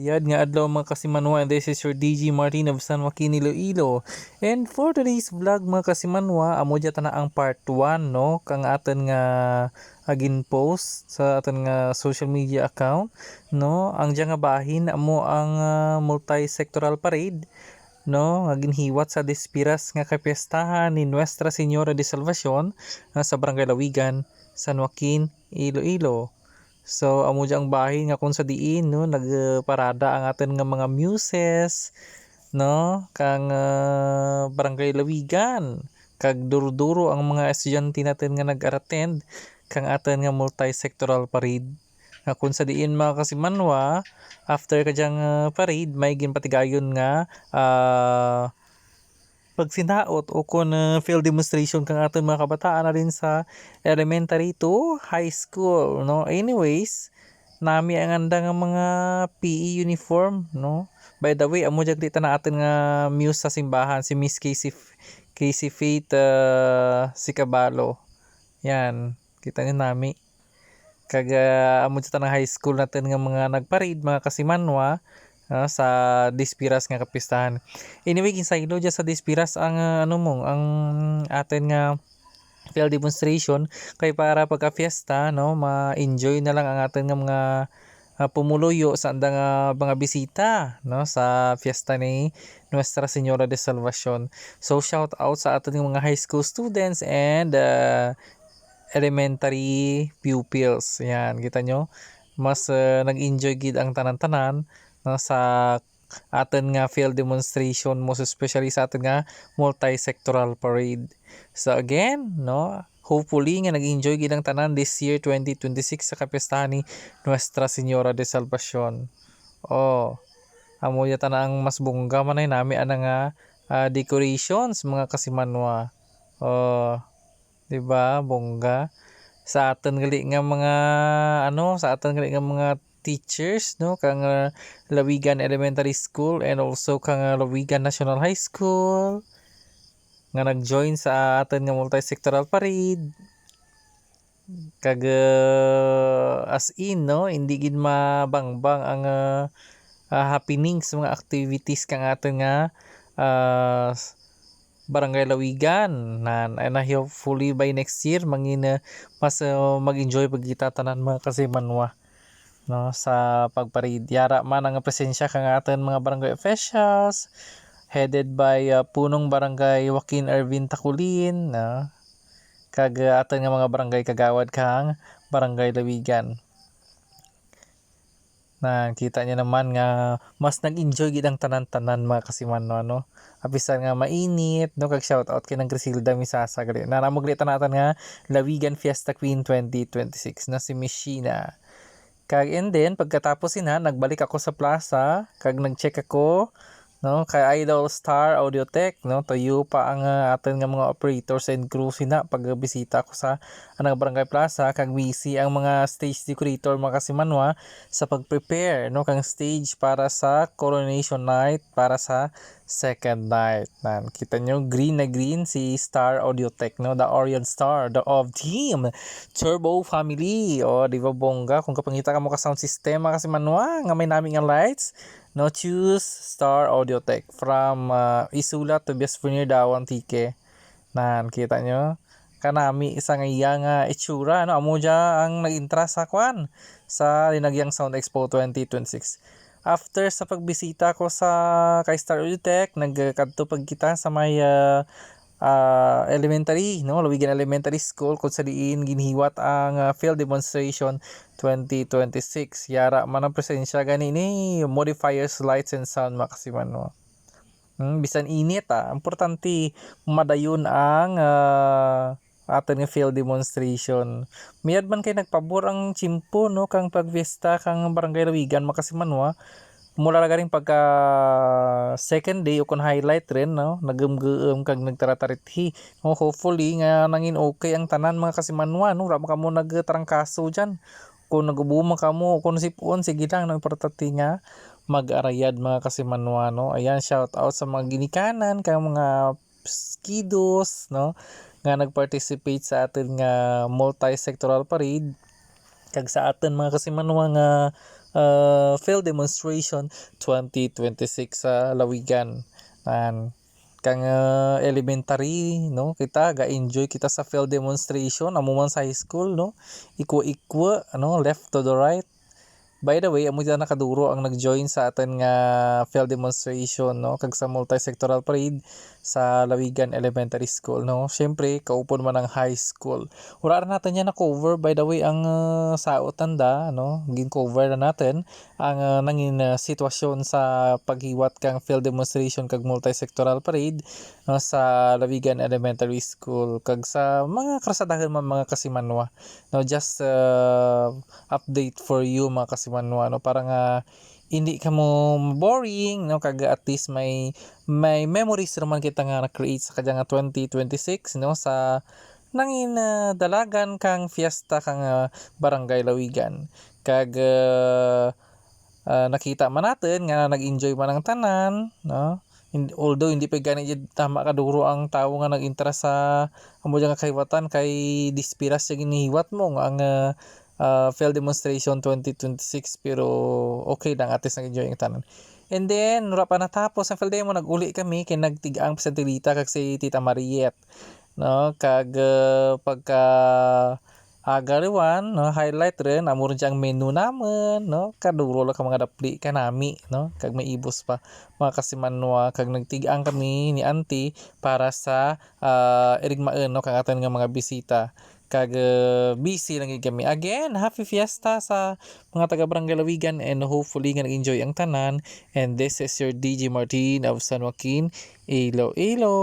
Bayad nga adlaw mga kasimanwa, and this is your DG Martin of San Joaquin, Iloilo. And for today's vlog mga kasimanwa, amo dya na ang part 1 no kang aton nga agin post sa aton nga social media account no. Ang dya nga bahin amo ang multi-sectoral parade no nga ginhiwat sa Despiras nga kapiestahan ni Nuestra Señora de Salvacion sa Barangay Lawigan, San Joaquin, Iloilo. So amo ang bahin nga kung sa diin no nagparada ang atin nga mga muses no kang Barangay Lawigan, kag duro-duro ang mga estudyante natin nga nag-attend kang atin nga multi-sectoral parade. Nga kung sa diin mga kasimanwa, after kadyang parade may ginpatigayon nga pagsinaot o kung field demonstration kang aton mga kabataan na rin sa elementary to high school no. Anyways, nami ang anda nga mga PE uniform no. By the way, amo jag dita na aton nga muse sa simbahan si Miss Casey Faith si Cabalo. Yan, kita niyo nami. Kag amo dita na high school natin nga mga nagparade mga kasimanwa sa Despiras nga kapistahan. Anyway, ginsaylo dyan sa Despiras ang ang atin nga field demonstration kay para pagka fiesta no ma-enjoy na lang ang atin nga mga pumuluyo sa anda nga mga bisita no sa fiesta ni Nuestra Señora de Salvacion. So shout out sa atin nga mga high school students and elementary pupils. Yan, kita nyo mas nag-enjoy gid ang tanan-tanan no, sa atin nga field demonstration, most especially sa atin nga multi-sectoral parade. So again, no, hopefully nga nag-enjoy gid ang tanan this year 2026 sa kapistahan ni Nuestra Señora de Salvacion. Oh, amo yata na ang mas bongga man ay nami ana nga decorations mga kasimanwa. Oh, di ba bongga sa aton gali nga mga sa aton gali nga mga teachers no kang Lawigan Elementary School and also kang Lawigan National High School nga nag-join sa aton nga multi-sectoral parade. Kag as in no hindi gid mabangbang ang happenings mga activities kang aton nga Barangay Lawigan na hopefully by next year mangin mas mag-enjoy pag kita tanan mga kasimanwa no sa pagparade. Yara man ang presensya kang aton mga barangay officials headed by punong barangay Joaquin Ervin Taculin no? Kag aton nga mga barangay kagawad kang Barangay Lawigan. Na kita niya naman nga mas nag-enjoy gid ang tanan-tanan mga kasimanwa no. Abisan nga mainit no kag shout out kay nang Griselda Misasa gali. Na namuglita natin nga Lawigan Fiesta Queen 2026 na si Miss Sheena. Kag and then pagkatapos nagbalik ako sa plaza kag nag-check ako no kay Idol Star Audiotech no tuyo pa ang aton nga mga operators and crew pagbisita ko sa anang barangay plaza kag busy ang mga stage decorator mga kasimanwa sa pag-prepare no kang stage para sa coronation night para sa second night. Nan kita nyo green na green si Star Audiotech no, the Orion Star, the of team Turbo family. O di ba bongga kung kapangita ka mo ka sound system kasi manwa nga may naming ang lights no, choose Star Audiotech from Isula to Bias Furnier Dawang Tike. Nan kita nyo kanami isang iya nga itsura no, amo dya ang nag-intra sa kwan sa Linagyang Sound Expo 2026. After sa pagbisita ko sa kay Star Audiotech, nagkadto pag kita sa may elementary, no, Lawigan Elementary School kung sa diin ginhiwat ang field demonstration 2026. Yara man ang presensya gani ni modifiers, lights and sound makasiman no. Bisan init importante madayon ang aton nga field demonstration. Miyad man kay nagpabor ang chimpo no kang pagfiesta kang Barangay Lawigan makasimanwa mula na garing pagka second day o kon highlight rin no nagumgum kag nagtaratarithi no, hopefully nga nangin okay ang tanan mga kasimanwa no ra ka mo nagtrangkaso diyan kung nagubuma ka mo kung sipon sige lang no importante nga mag-arayad mga kasimanwa no. Ayan, shout out sa mga ginikanan kang mga skidos no nga nag-participate sa atin nga multi-sectoral parade kag sa atin mga kasimanwa nga field demonstration 2026 sa Lawigan. Kang elementary, no, kita ga-enjoy kita sa field demonstration amo man sa high school, no, ikwa ano, left to the right. By the way, amo dyan nakaduro ang nag-join sa atin nga field demonstration, no, kag sa multi-sectoral parade sa Lawigan Elementary School, no. Syempre, kaupon man ang high school. Wala na natin yan na cover, by the way, ang sao tanda, no, gin cover na natin ang nangin sitwasyon sa paghiwat kang field demonstration kag multi-sectoral parade, no, sa Lawigan Elementary School kag sa mga krasadahan man mga kasimanwa, no, just update for you mga kasimanwa, no, para nga hindi ka mo boring, no, kag at least may memories naman kita nga na-create sa kanya nga 2026, no, sa nangin dalagan kang fiesta kang Barangay Lawigan kag nakita man natin nga nag-enjoy man ang tanan, no. Although hindi pa gani jud tama kaduro ang tawo nga nag-interest sa amo nga kahiwatan kay dispiras sa ginihiwat mo nga ang field demonstration 2026, pero okay lang, at least nag-enjoy ang tanan. And then wala pa natapos ang field demo, nag-uli kami kay nagtigang sa Tita kag si Tita Mariet, no, kag pagka agariwan, no, highlight rin amo rin ang menu naman, no, kaduro lang ka mga dapli kanami, no, kag may ibos pa mga kasimanwa kag nagtigaan kami ni auntie para sa irigmaan, no, kang aton nga mga bisita kag busy lang gid kami. Again, happy fiesta sa mga taga Barangay Lawigan and hopefully nga nag-enjoy ang tanan. And this is your DJ Martin of San Joaquin, Iloilo.